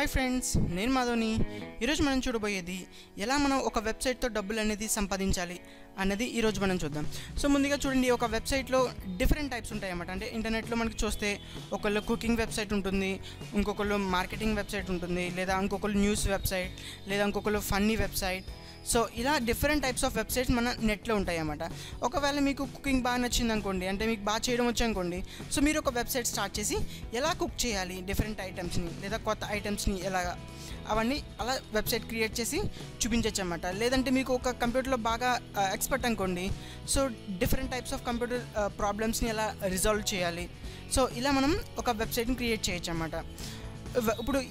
Hi friends, నేను మాధవ్ని. ఈరోజు మనం చూడబోయేది ఎలా మనం ఒక వెబ్సైట్తో డబ్బులు అనేది సంపాదించాలి అన్నది ఈరోజు మనం చూద్దాం. సో ముందుగా చూడండి, ఒక వెబ్సైట్లో డిఫరెంట్ టైప్స్ ఉంటాయి అన్నమాట. అంటే ఇంటర్నెట్లో మనకి చూస్తే ఒకళ్ళు కుకింగ్ వెబ్సైట్ ఉంటుంది, ఇంకొకళ్ళు మార్కెటింగ్ వెబ్సైట్ ఉంటుంది, లేదా ఇంకొకళ్ళు న్యూస్ వెబ్సైట్, లేదా ఇంకొకళ్ళు ఫన్నీ వెబ్సైట్. సో ఇలా డిఫరెంట్ టైప్స్ ఆఫ్ వెబ్సైట్స్ మన నెట్లో ఉంటాయి అన్నమాట. ఒకవేళ మీకు కుకింగ్ బాగా నచ్చింది అనుకోండి, అంటే మీకు బాగా చేయడం వచ్చనుకోండి, సో మీరు ఒక వెబ్సైట్ స్టార్ట్ చేసి ఎలా కుక్ చేయాలి డిఫరెంట్ ఐటమ్స్ని లేదా కొత్త ఐటమ్స్ని ఎలాగా అవన్నీ అలా వెబ్సైట్ క్రియేట్ చేసి చూపించవచ్చు అన్నమాట. లేదంటే మీకు ఒక కంప్యూటర్లో బాగా ఎక్స్పర్ట్ అనుకోండి, so different types of computer ప్రాబ్లమ్స్ని ఎలా రిజాల్వ్ చేయాలి, సో ఇలా మనం ఒక వెబ్సైట్ని క్రియేట్ చేయొచ్చు అన్నమాట. ఇప్పుడు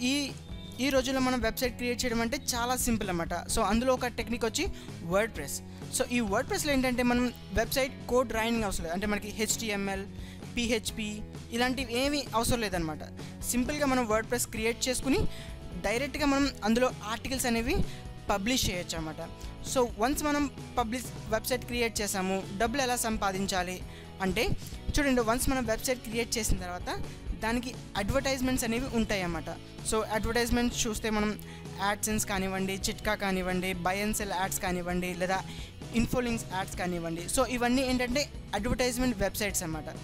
ఈ రోజుల్లో మనం వెబ్సైట్ క్రియేట్ చేయడం అంటే చాలా సింపుల్ అన్నమాట. సో అందులో ఒక టెక్నిక్ వచ్చి వర్డ్ ప్రెస్. సో ఈ వర్డ్ ప్రెస్లో ఏంటంటే మనం వెబ్సైట్ కోడ్ రాయనింగ్ అవసరం లేదు. అంటే మనకి HTML, PHP ఇలాంటివి ఏమీ అవసరం లేదనమాట. సింపుల్గా మనం వర్డ్ ప్రెస్ క్రియేట్ చేసుకుని డైరెక్ట్గా మనం అందులో ఆర్టికల్స్ అనేవి పబ్లిష్ చేయొచ్చు అన్నమాట. సో వన్స్ మనం వెబ్సైట్ క్రియేట్ చేసాము, డబ్బులు ఎలా సంపాదించాలి అంటే చూడండి, వన్స్ మనం వెబ్సైట్ క్రియేట్ చేసిన తర్వాత దానికి అడ్వర్టైజ్మెంట్స్ అనేవి ఉంటాయి అన్నమాట. సో అడ్వర్టైజ్మెంట్స్ చూస్తే మనం యాడ్సెన్స్ కానివ్వండి, చిట్కా కానివ్వండి, బై అండ్ సెల్ యాడ్స్ కానివ్వండి, లేదా ఇన్ఫోలింక్స్ యాడ్స్ కానివ్వండి. సో ఇవన్నీ ఏంటంటే అడ్వర్టైజ్మెంట్ వెబ్సైట్స్ అన్నమాట.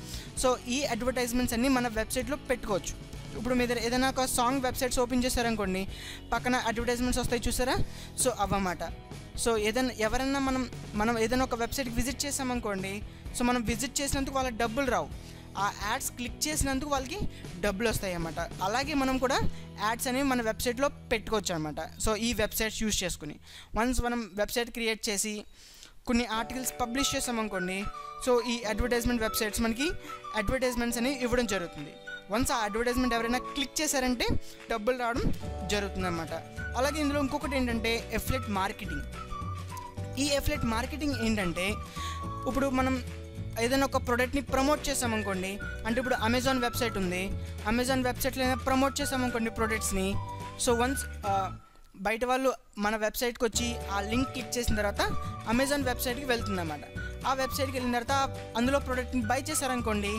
సో ఈ అడ్వర్టైజ్మెంట్స్ అన్నీ మన వెబ్సైట్లో పెట్టుకోవచ్చు. ఇప్పుడు మీరు ఏదైనా ఒక సాంగ్ వెబ్సైట్స్ ఓపెన్ చేశారనుకోండి, పక్కన అడ్వర్టైజ్మెంట్స్ వస్తాయి చూసారా, సో అవన్నమాట. సో ఎవరైనా మనం ఏదైనా ఒక వెబ్సైట్కి విజిట్ చేసామనుకోండి, సో మనం విజిట్ చేసినందుకు వాళ్ళకి డబ్బులు రావు, ఆ యాడ్స్ క్లిక్ చేసినందుకు వాళ్ళకి డబ్బులు వస్తాయి అన్నమాట. అలాగే మనం కూడా యాడ్స్ అనేవి మన వెబ్సైట్లో పెట్టుకోవచ్చు అనమాట. సో ఈ వెబ్సైట్స్ యూజ్ చేసుకుని వన్స్ మనం వెబ్సైట్ క్రియేట్ చేసి కొన్ని ఆర్టికల్స్ పబ్లిష్ చేసామనుకోండి, సో ఈ అడ్వర్టైజ్మెంట్ వెబ్సైట్స్ మనకి అడ్వర్టైజ్మెంట్స్ అనేవి ఇవ్వడం జరుగుతుంది. వన్స్ ఆ అడ్వర్టైజ్మెంట్ ఎవరైనా క్లిక్ చేశారంటే డబ్బులు రావడం జరుగుతుంది అన్నమాట. అలాగే ఇందులో ఇంకొకటి ఏంటంటే ఎఫిలియేట్ మార్కెటింగ్. ఈ ఎఫిలియేట్ మార్కెటింగ్ ఏంటంటే ఇప్పుడు మనం ఏదైనా ఒక ప్రోడక్ట్ని ప్రమోట్ చేసామనుకోండి, అంటే ఇప్పుడు అమెజాన్ వెబ్సైట్ ఉంది, అమెజాన్ వెబ్సైట్లో ఏదైనా ప్రమోట్ చేసామనుకోండి ప్రోడక్ట్స్ని, సో వన్స్ బయట వాళ్ళు మన వెబ్సైట్కి వచ్చి ఆ లింక్ క్లిక్ చేసిన తర్వాత అమెజాన్ వెబ్సైట్కి వెళ్తుందన్నమాట. ఆ వెబ్సైట్కి వెళ్ళిన తర్వాత అందులో ప్రోడక్ట్ని బై చేశారనుకోండి,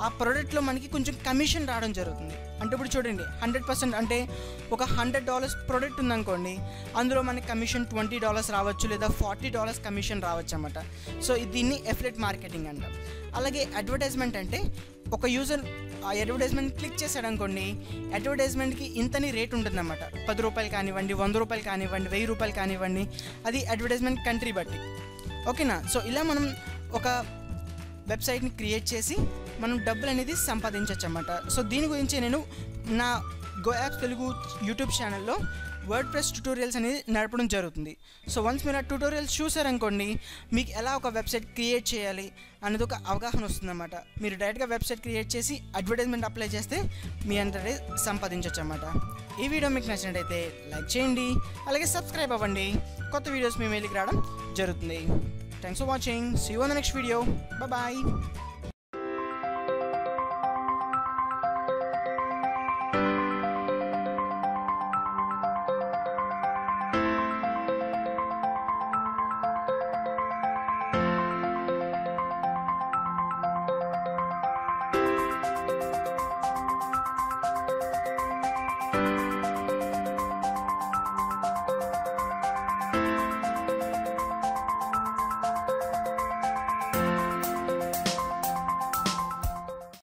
ఆ ప్రోడక్ట్లో మనకి కొంచెం కమిషన్ రావడం జరుగుతుంది. అంటే ఇప్పుడు చూడండి, 100% అంటే ఒక $100 ప్రోడక్ట్ ఉందనుకోండి, అందులో మనకి కమిషన్ $20 రావచ్చు, లేదా $40 కమిషన్ రావచ్చు అన్నమాట. సో దీన్ని ఎఫిలియేట్ మార్కెటింగ్ అంటాం. అలాగే అడ్వర్టైజ్మెంట్ అంటే ఒక యూజర్ ఆ అడ్వర్టైజ్మెంట్ క్లిక్ చేశాడనుకోండి, అడ్వర్టైజ్మెంట్కి ఇంతని రేట్ ఉంటుందన్నమాట. ₹10 కానివ్వండి, ₹100 కానివ్వండి, ₹1000 కానివ్వండి, అది అడ్వర్టైజ్మెంట్ కంట్రీ బట్టి, ఓకేనా. సో ఇలా మనం ఒక వెబ్సైట్ని క్రియేట్ చేసి మనం డబ్బులు అనేది సంపాదించవచ్చు అన్నమాట. సో దీని గురించి నేను నా గో యాప్స్ తెలుగు యూట్యూబ్ ఛానల్లో వర్డ్ ప్రెస్ ట్యూటోరియల్స్ అనేది నడపడం జరుగుతుంది. సో వన్స్ మీరు ఆ ట్యూటోరియల్స్ చూసారనుకోండి, మీకు ఎలా ఒక వెబ్సైట్ క్రియేట్ చేయాలి అనేది ఒక అవగాహన వస్తుందన్నమాట. మీరు డైరెక్ట్గా వెబ్సైట్ క్రియేట్ చేసి అడ్వర్టైజ్మెంట్ అప్లై చేస్తే మీ అంతటే సంపాదించవచ్చు అన్నమాట. ఈ వీడియో మీకు నచ్చినట్టయితే లైక్ చేయండి, అలాగే సబ్స్క్రైబ్ అవ్వండి. కొత్త వీడియోస్ మీ మెయిల్కి రావడం జరుగుతుంది. Thanks for watching. See you on the next video. Bye.